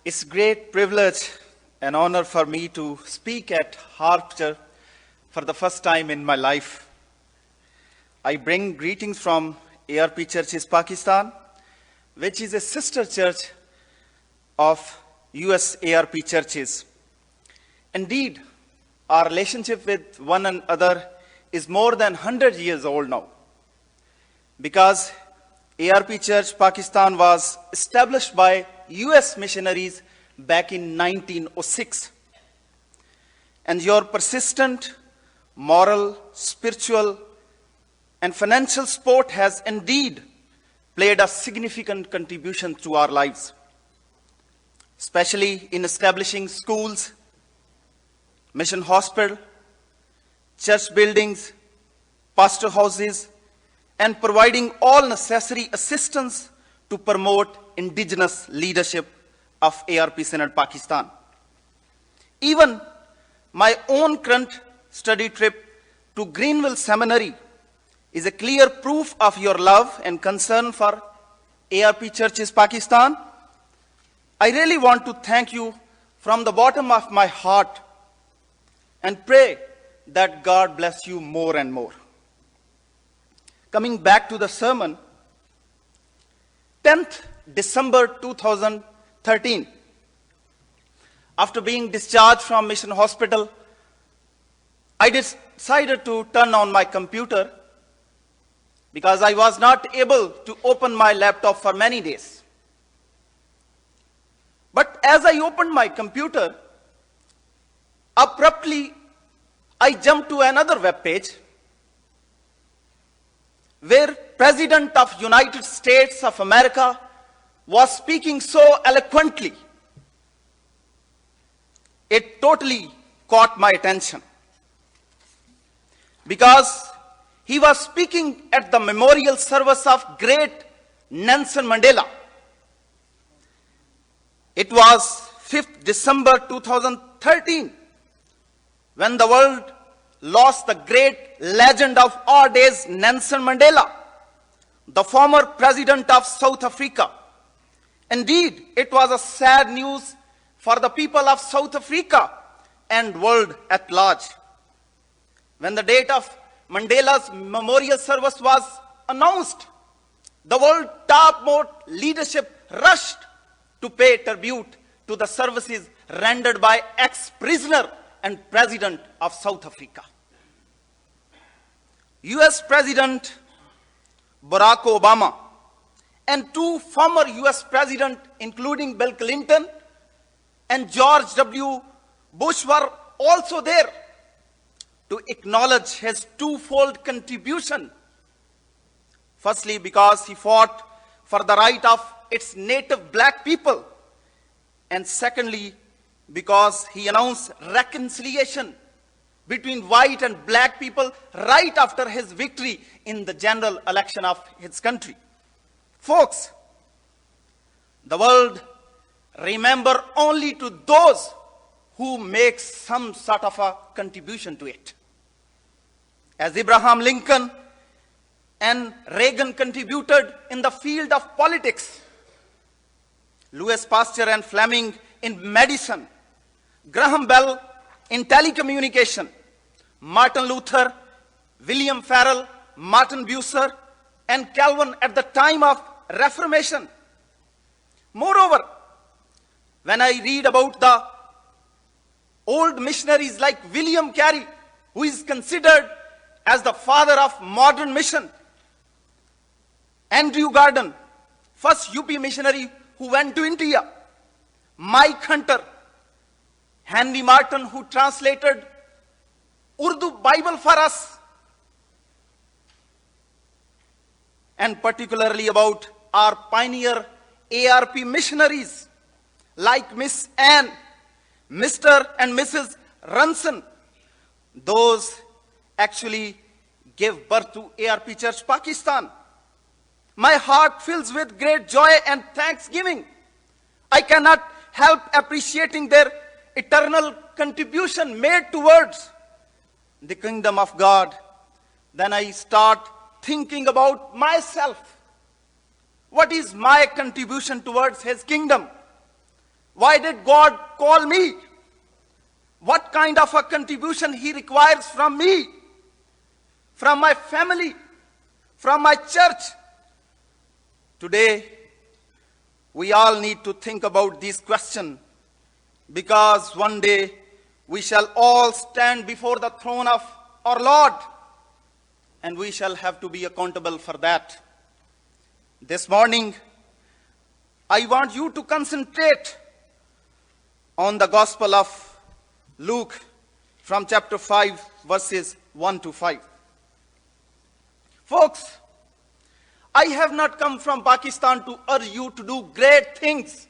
It's a great privilege and honor for me to speak at ARP Church for the first time in my life. I bring greetings from ARP Churches Pakistan, which is a sister church of US ARP churches. Indeed, our relationship with one another is more than 100 years old now, because ARP Church Pakistan was established by US missionaries back in 1906. And your persistent, moral, spiritual, and financial support has indeed played a significant contribution to our lives, especially in establishing schools, mission hospital, church buildings, pastor houses, and providing all necessary assistance to promote indigenous leadership of ARP Synod Pakistan. Even my own current study trip to Greenville Seminary is a clear proof of your love and concern for ARP Churches Pakistan. I really want to thank you from the bottom of my heart and pray that God bless you more and more. Coming back to the sermon, 10th December 2013, after being discharged from Mission Hospital, I decided to turn on my computer because I was not able to open my laptop for many days. But as I opened my computer, abruptly I jumped to another web page where President of United States of America was speaking so eloquently. It totally caught my attention because he was speaking at the memorial service of great Nelson Mandela. It was 5th December 2013 when the world lost the great legend of our days, Nelson Mandela, the former president of South Africa. Indeed, it was a sad news for the people of South Africa and world at large. When the date of Mandela's memorial service was announced, the world topmost leadership rushed to pay tribute to the services rendered by ex-prisoner and President of South Africa. US President Barack Obama and two former US Presidents, including Bill Clinton and George W. Bush, were also there to acknowledge his twofold contribution. Firstly, because he fought for the right of its native black people, and secondly, because he announced reconciliation between white and black people right after his victory in the general election of his country. Folks, the world remember only to those who make some sort of a contribution to it. As Abraham Lincoln and Reagan contributed in the field of politics, Louis Pasteur and Fleming in medicine, Graham Bell in telecommunication, Martin Luther, William Farel, Martin Bucer, and Calvin at the time of Reformation. Moreover, when I read about the old missionaries like William Carey, who is considered as the father of modern mission, Andrew Gordon, first UP missionary who went to India, Mike Hunter, Henry Martin, who translated Urdu Bible for us, and particularly about our pioneer ARP missionaries like Miss Anne, Mr. and Mrs. Runson. Those actually gave birth to ARP Church Pakistan. My heart fills with great joy and thanksgiving. I cannot help appreciating their eternal contribution made towards the kingdom of God. Then I start thinking about myself. What is my contribution towards his kingdom? Why did God call me? What kind of a contribution He requires from me, from my family, from my church? Today, we all need to think about this question, because one day we shall all stand before the throne of our Lord, and we shall have to be accountable for that. This morning, I want you to concentrate on the Gospel of Luke from chapter 5, verses 1 to 5. Folks, I have not come from Pakistan to urge you to do great things.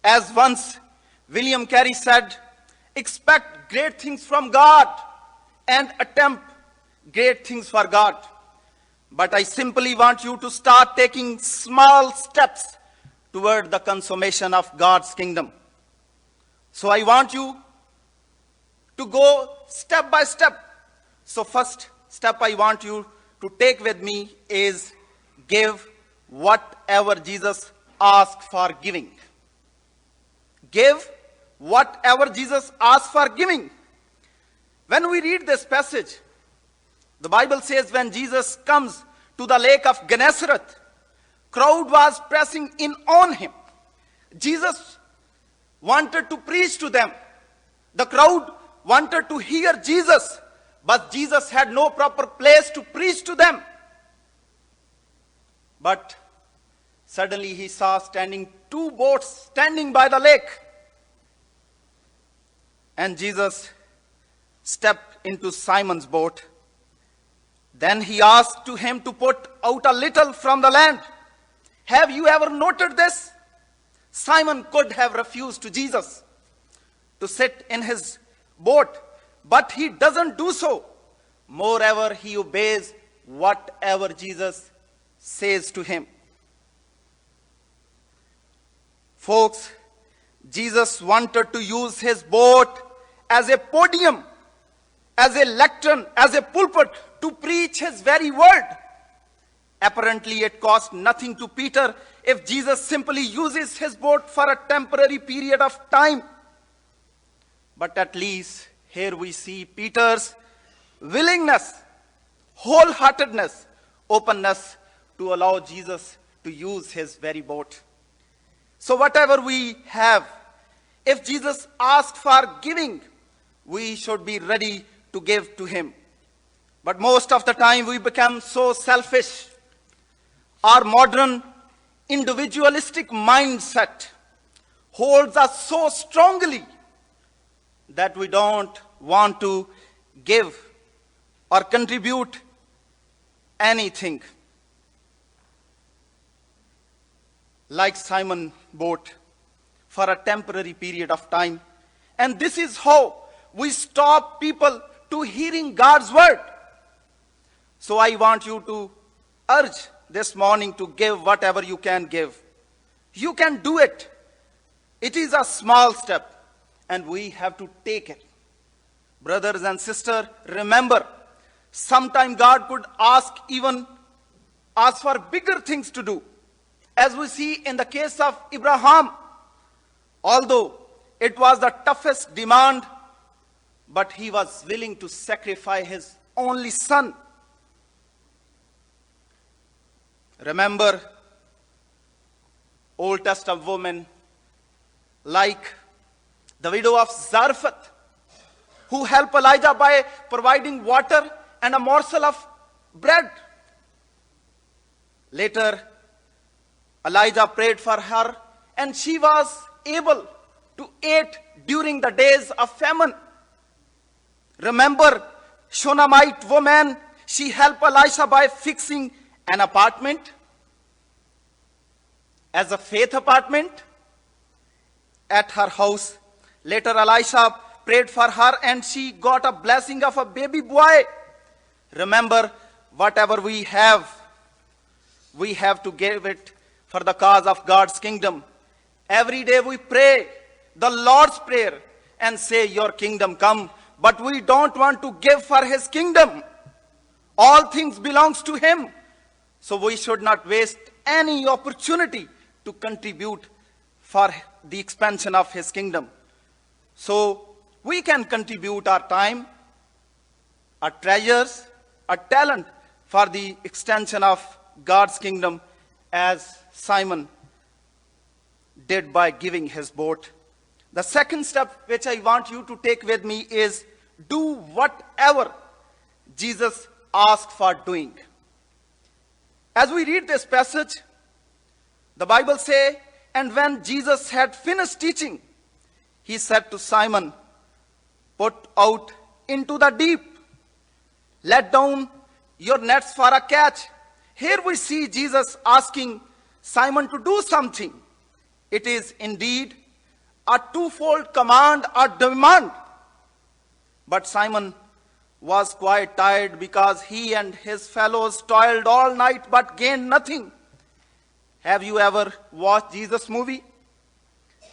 As once William Carey said, expect great things from God and attempt great things for God. But I simply want you to start taking small steps toward the consummation of God's kingdom. So I want you to go step by step. So first step I want you to take with me is give whatever Jesus asked for giving. Give whatever Jesus asked for giving. When we read this passage, the Bible says when Jesus comes to the lake of Gennesareth, crowd was pressing in on him. Jesus wanted to preach to them. The crowd wanted to hear Jesus, but Jesus had no proper place to preach to them. But suddenly he saw standing two boats standing by the lake. And Jesus stepped into Simon's boat. Then he asked to him to put out a little from the land. Have you ever noted this? Simon could have refused to Jesus to sit in his boat, but he doesn't do so. Moreover, he obeys whatever Jesus says to him. Folks, Jesus wanted to use his boat as a podium, as a lectern, as a pulpit to preach his very word. Apparently, it cost nothing to Peter if Jesus simply uses his boat for a temporary period of time. But at least here we see Peter's willingness, wholeheartedness, openness to allow Jesus to use his very boat. So whatever we have, if Jesus asked for giving, we should be ready to give to him. But most of the time we become so selfish. Our modern individualistic mindset holds us so strongly that we don't want to give or contribute anything. Like Simon's boat for a temporary period of time. And this is how we stop people to hearing God's word. So I want you to urge this morning to give whatever you can give. You can do it. It is a small step, and we have to take it. Brothers and sisters, remember, sometime God could ask for bigger things to do. As we see in the case of Abraham, although it was the toughest demand, but he was willing to sacrifice his only son. Remember Old Testament women like the widow of Zarephath, who helped Elijah by providing water and a morsel of bread. Later, Elijah prayed for her, and she was able to eat during the days of famine. Remember, Shunammite woman, she helped Elisha by fixing an apartment as a faith apartment at her house. Later, Elisha prayed for her, and she got a blessing of a baby boy. Remember, whatever we have to give it for the cause of God's kingdom. Every day we pray the Lord's Prayer and say, your kingdom come. But we don't want to give for his kingdom. All things belongs to him. So we should not waste any opportunity to contribute for the expansion of his kingdom. So we can contribute our time, our treasures, our talent for the extension of God's kingdom as Simon did by giving his boat. The second step which I want you to take with me is do whatever Jesus asked for doing. As we read this passage, the Bible says, and when Jesus had finished teaching, he said to Simon, put out into the deep, let down your nets for a catch. Here we see Jesus asking Simon to do something. It is indeed a twofold command or demand. But Simon was quite tired because he and his fellows toiled all night but gained nothing. Have you ever watched Jesus' movie?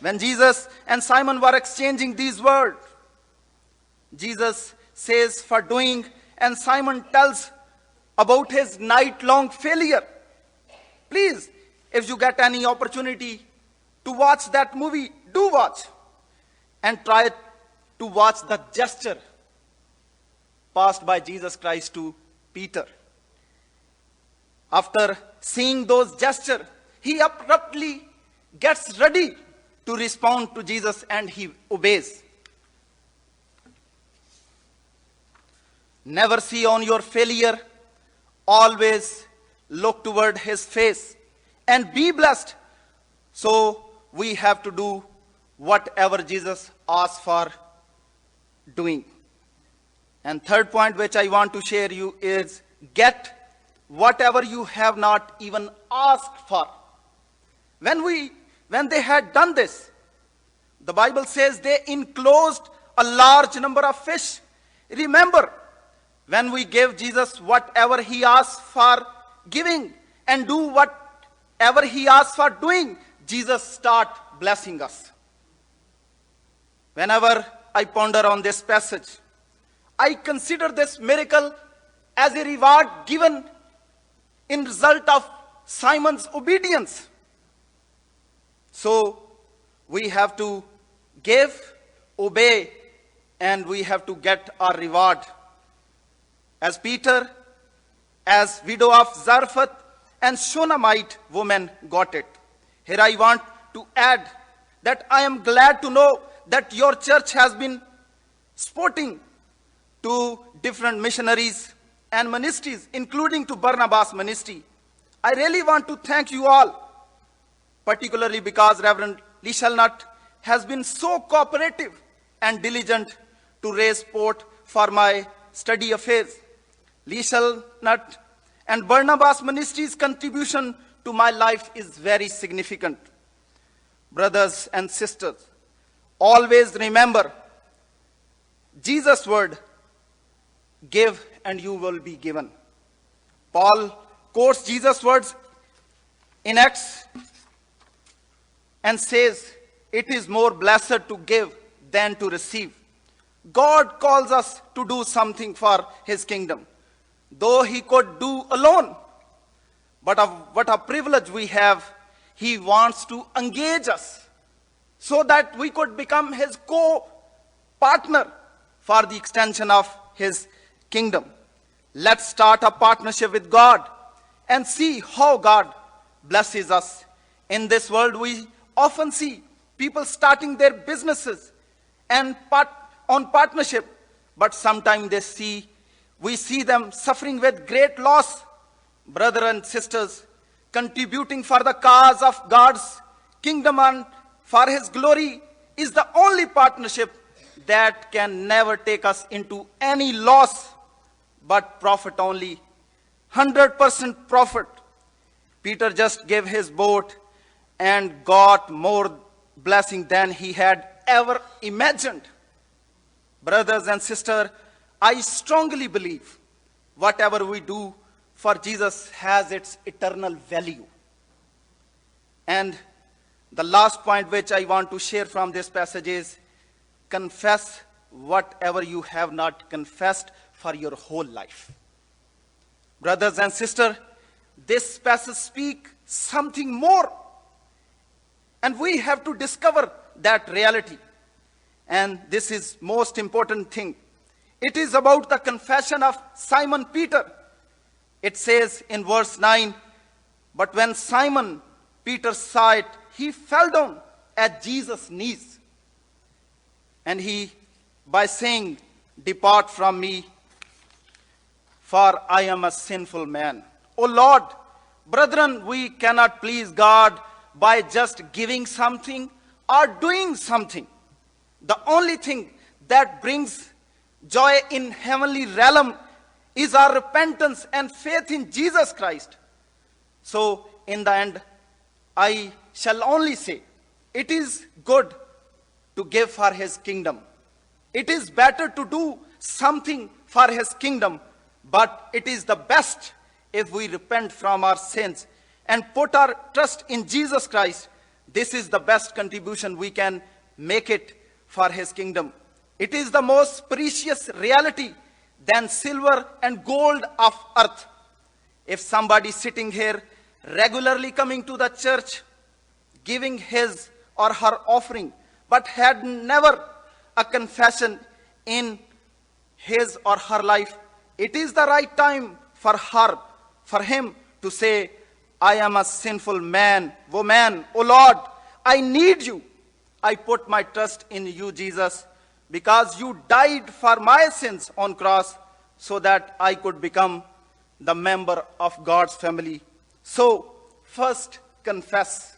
When Jesus and Simon were exchanging these words, Jesus says for doing, and Simon tells about his night-long failure. Please, if you get any opportunity to watch that movie, do watch. And try to watch the gesture passed by Jesus Christ to Peter. After seeing those gestures, he abruptly gets ready to respond to Jesus and he obeys. Never see on your failure, always look toward his face and be blessed. So we have to do whatever Jesus asked for doing. And third point which I want to share you is get whatever you have not even asked for. When they had done this, the Bible says they enclosed a large number of fish. Remember, when we give Jesus whatever he asks for giving and do whatever he asks for doing, Jesus starts blessing us. Whenever I ponder on this passage, I consider this miracle as a reward given in result of Simon's obedience. So we have to give, obey, and we have to get our reward. As Peter, as widow of Zarephath and Shunammite woman got it. Here I want to add that I am glad to know that your church has been supporting to different missionaries and ministries, including to Barnabas ministry. I really want to thank you all, particularly because Reverend Lishalnut has been so cooperative and diligent to raise support for my study affairs. Lishalnut and Barnabas ministry's contribution to my life is very significant. Brothers and sisters, always remember Jesus' word, give and you will be given. Paul quotes Jesus' words in Acts and says, it is more blessed to give than to receive. God calls us to do something for his kingdom, though he could do alone. But what a privilege we have. He wants to engage us so that we could become his co-partner for the extension of his kingdom. Let's start a partnership with God and see how God blesses us. In this world, we often see people starting their businesses and on partnership, but sometimes we see them suffering with great loss. Brothers and sisters, contributing for the cause of God's kingdom and for his glory is the only partnership that can never take us into any loss, but profit only. 100% profit. Peter just gave his boat and got more blessing than he had ever imagined. Brothers and sisters, I strongly believe whatever we do for Jesus has its eternal value. And the last point which I want to share from this passage is confess whatever you have not confessed for your whole life. Brothers and sisters, this passage speaks something more. And we have to discover that reality. And this is most important thing. It is about the confession of Simon Peter. It says in verse 9, but when Simon Peter saw it, he fell down at Jesus' knees. And he, by saying, depart from me, for I am a sinful man. O Lord, brethren, we cannot please God by just giving something or doing something. The only thing that brings joy in heavenly realm is our repentance and faith in Jesus Christ. So in the end, I shall only say, it is good to give for his kingdom. It is better to do something for his kingdom, but it is the best if we repent from our sins and put our trust in Jesus Christ. This is the best contribution we can make it for his kingdom. It is the most precious reality than silver and gold of earth. If somebody sitting here regularly coming to the church, giving his or her offering, but had never a confession in his or her life, it is the right time for her, for him to say, I am a sinful man, woman, O Lord, I need you. I put my trust in you, Jesus, because you died for my sins on cross so that I could become the member of God's family. So, first confess,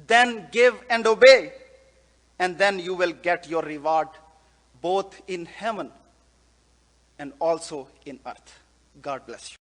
then give and obey, and then you will get your reward both in heaven and also in earth. God bless you.